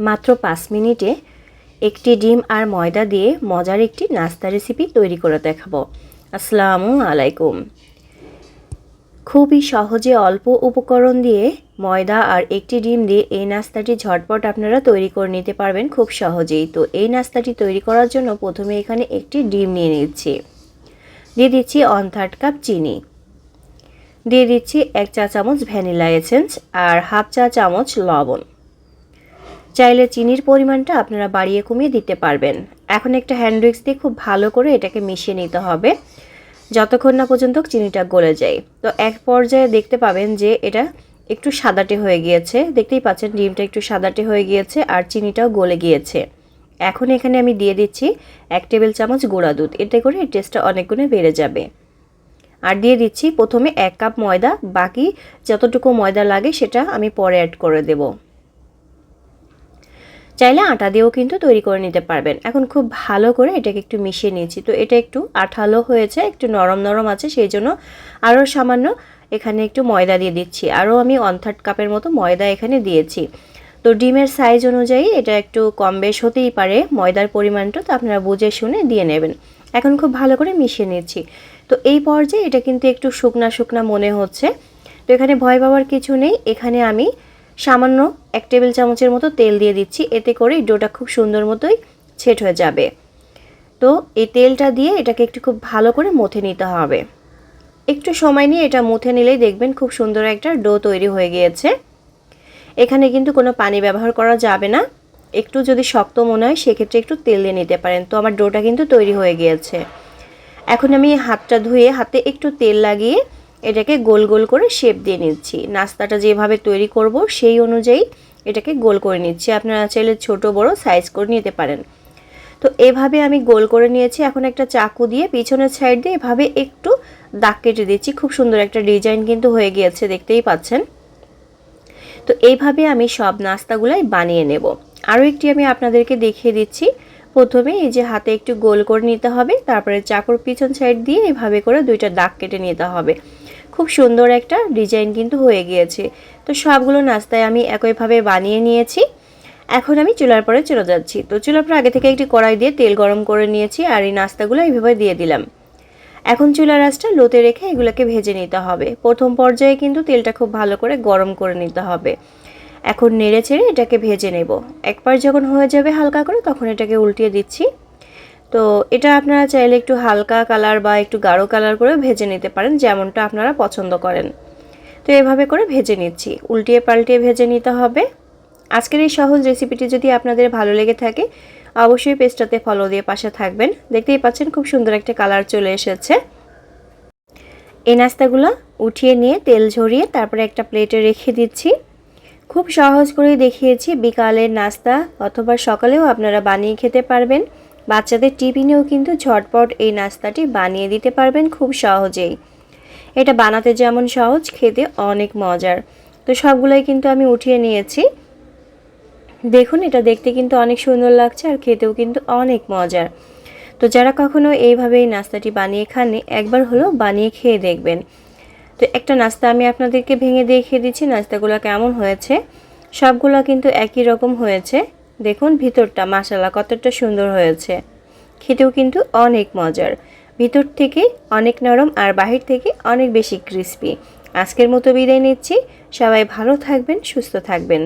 মাত্র 5 মিনিটে একটি ডিম আর ময়দা দিয়ে মজার একটি নাস্তা রেসিপি তৈরি করে দেখাবো। আসসালামু আলাইকুম। খুবই সহজে অল্প উপকরণ দিয়ে ময়দা আর একটি ডিম দিয়ে এই নাস্তাটি ঝটপট আপনারা তৈরি করে নিতে পারবেন খুব সহজেই। তো এই নাস্তাটি তৈরি করার জন্য প্রথমে এখানে একটি ডিম নিয়ে নিচ্ছি, দিয়ে দিচ্ছি 1/3 কাপ চিনি, দিয়ে দিচ্ছি 1 চা চামচ ভ্যানিলা এসেন্স আর 1/2 চা চামচ লবণ। চাইলে চিনির পরিমাণটা আপনারা বাড়িয়ে কমিয়ে দিতে পারবেন। এখন একটা হ্যান্ড উইক্স দিয়ে খুব ভালো করে এটাকে মিশিয়ে নিতে হবে যতক্ষণ না পর্যন্ত চিনিটা গলে যায়। তো এক পর্যায়ে দেখতে পাবেন যে এটা একটু সাদাটে হয়ে গিয়েছে, দেখতেই পাচ্ছেন ডিমটা একটু সাদাটে হয়ে গিয়েছে আর চিনিটাও গলে গিয়েছে। এখন এখানে আমি দিয়ে দিচ্ছি 1 টেবিল চামচ গুঁড়া দুধ, এতে করে এর টেস্টটা অনেক গুণে বেড়ে যাবে। আর দিয়ে দিচ্ছি প্রথমে 1 কাপ ময়দা, বাকি যতটুকু ময়দা লাগে সেটা আমি পরে অ্যাড করে দেব। চাইলে আটা দিয়েও কিন্তু তৈরি করে নিতে পারবেন। এখন খুব ভালো করে এটাকে একটু মিশিয়ে নিয়েছি। তো এটা একটু আঠালো হয়েছে, একটু নরম নরম আছে, সেই জন্য আরও সামান্য এখানে একটু ময়দা দিয়ে দিচ্ছি। আরও আমি 1/3 কাপের মতো ময়দা এখানে দিয়েছি। তো ডিমের সাইজ অনুযায়ী এটা একটু কম বেশ হতেই পারে ময়দার পরিমাণটা, তো আপনারা বুঝে শুনে দিয়ে নেবেন। এখন খুব ভালো করে মিশিয়ে নিচ্ছি। তো এই পর্যায়ে এটা কিন্তু একটু শুকনা শুকনা মনে হচ্ছে, তো এখানে ভয় পাওয়ার কিছু নেই। এখানে আমি সামান্য 1 টেবিল চামচের মতো তেল দিয়ে দিচ্ছি, এতে করে ডোটা খুব সুন্দর মতোই সেট হয়ে যাবে। তো এই তেলটা দিয়ে এটাকে একটু খুব ভালো করে মথে নিতে হবে। একটু সময় নিয়ে এটা মুথে নিলেই দেখবেন খুব সুন্দর একটা ডো তৈরি হয়ে গিয়েছে। এখানে কিন্তু কোনো পানি ব্যবহার করা যাবে না। একটু যদি শক্ত মনে হয় সেক্ষেত্রে একটু তেল দিয়ে নিতে পারেন। তো আমার ডোটা কিন্তু তৈরি হয়ে গিয়েছে। এখন আমি হাতটা ধুয়ে হাতে একটু তেল লাগিয়ে এটাকে গোল গোল করে শেপ দিয়ে নিচ্ছি। নাস্তাটা যেভাবে তৈরি করব সেই অনুযায়ী এটাকে গোল করে নিচ্ছি। আপনারা চাইলে ছোট বড় সাইজ করে নিতে পারেন। তো এভাবে আমি গোল করে নিয়েছি। এখন একটা চাকু দিয়ে পিছনের সাইড দিয়ে এভাবে একটু দাগ কেটে দিচ্ছি। খুব সুন্দর একটা ডিজাইন কিন্তু হয়ে গিয়েছে, দেখতেই পাচ্ছেন। তো এইভাবে আমি সব নাস্তাগুলাই বানিয়ে নেব। আরও একটি আমি আপনাদেরকে দেখিয়ে দিচ্ছি। প্রথমে এই যে হাতে একটু গোল করে নিতে হবে, তারপরে চাকুর পিছন সাইড দিয়ে এভাবে করে 2টা দাগ কেটে নিতে হবে। খুব সুন্দর একটা ডিজাইন কিন্তু হয়ে গিয়েছে। তো সবগুলো নাস্তায় আমি একইভাবে বানিয়ে নিয়েছি। এখন আমি চুলার পরে চলে যাচ্ছি। তো চুলার পরে আগে থেকে একটি কড়াই দিয়ে তেল গরম করে নিয়েছি আর এই নাস্তাগুলো এইভাবে দিয়ে দিলাম। এখন চুলার আঁচটা লোতে রেখে এগুলোকে ভেজে নিতে হবে। প্রথম পর্যায়ে কিন্তু তেলটা খুব ভালো করে গরম করে নিতে হবে। এখন নেড়ে চেড়ে এটাকে ভেজে নেব। একবার যখন হয়ে যাবে হালকা করে তখন এটাকে উল্টিয়ে দিচ্ছি। তো এটা আপনারা চাইলে একটু হালকা কালার বা একটু গাঢ় কালার করে ভেজে নিতে পারেন, যেমনটা আপনারা পছন্দ করেন। তো এভাবে করে ভেজে নিচ্ছি, উল্টিয়ে পাল্টিয়ে ভেজে নিতে হবে। আজকের এই সহজ রেসিপিটি যদি আপনাদের ভালো লেগে থাকে অবশ্যই পেজটাতে ফলো দিয়ে পাশে থাকবেন। দেখতেই পাচ্ছেন খুব সুন্দর একটা কালার চলে এসেছে। এই নাস্তাগুলো উঠিয়ে নিয়ে তেল ঝরিয়ে তারপরে একটা প্লেটে রেখে দিচ্ছি। খুব সহজ করেই দেখিয়েছি। বিকালের নাস্তা অথবা সকালেও আপনারা বানিয়ে খেতে পারবেন। বাচ্চাদের টিফিনেও কিন্তু ঝটপট এই নাস্তাটি বানিয়ে দিতে পারবেন খুব সহজেই। এটা বানাতে যেমন সহজ, খেতে অনেক মজার। তো সবগুলোই কিন্তু আমি উঠিয়ে নিয়েছি। দেখুন এটা দেখতে কিন্তু অনেক সুন্দর লাগছে আর খেতেও কিন্তু অনেক মজার। তো যারা কখনো এইভাবে এই নাস্তাটি বানিয়ে খাননি একবার হলেও বানিয়ে খেয়ে দেখবেন। তো একটা নাস্তা আমি আপনাদেরকে ভেঙে দেখিয়ে দিচ্ছি নাস্তাগুলো কেমন হয়েছে। সবগুলো কিন্তু একই রকম হয়েছে। দেখুন ভিতরটা মাশাআল্লাহ কতটা সুন্দর হয়েছে, খেতেও কিন্তু অনেক মজার। ভিতর থেকে অনেক নরম আর বাহির থেকে অনেক বেশি ক্রিস্পি। আজকের মতো বিদায় নিচ্ছি। সবাই ভালো থাকবেন, সুস্থ থাকবেন।